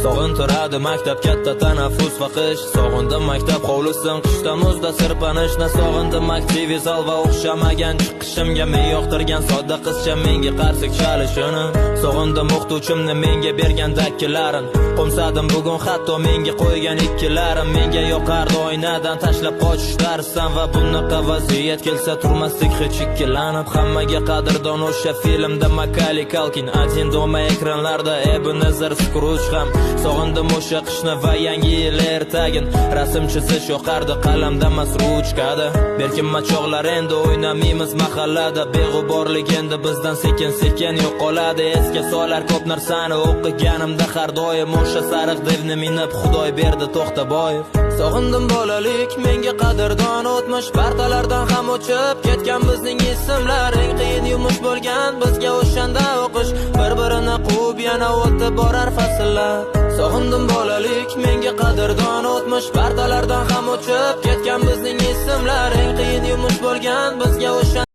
Sog'intiradi maktab katta tanaffus va qish. Sog'indim maktab hovlisin qishda muzda sirpanishni. Sog'indim aktiv zal va o'xshamagan chiqishimga. Men yoqtirgan sodda qizcha menga qarsak chalishini. Sog'indim o'qituvchimni menga bergan dakkilarin. Qo'msadim bugun hatto menga qo'ygan ikkilarim. Menga yoqardi oynadan tashlab qochish darsdan. Va bunaqa vaziyat kelsa turmaslik hech ikkilanib. Hammaga qadrdon o'sha filmda Macaulay Culkin, один дома ekranlarda Ebenezer Scrooge ham. Sog'indim o'sha qishni va yangi yil ertagin. Rasm chizish yoqardi qalamda emas ruchkada. Berkinma chog'lar endi o'ynamaymiz mahallada. Beg'uborlik endi bizdan sekin-sekin yo'qoladi. Esga solar ko'p narsani o'qiganimda har doim o'sha sariq devni minib Xudoy berdi To'xtaboyev. Sog'indim bolalik, menga qadrdon o'tmish. Partalardan ham o'chib ketgan bizning ismlar. Eng qiyin yumush bo'lgan bizga o'shanda o'qish. Bir-birini quvib yana o'tib borar fasllar. Sog'indim bolalik, menga qadrdon o'tmish. Partalardan ham o'chib ketgan bizning ismlar. Eng qiyin yumush bo'lgan bizga o'shanda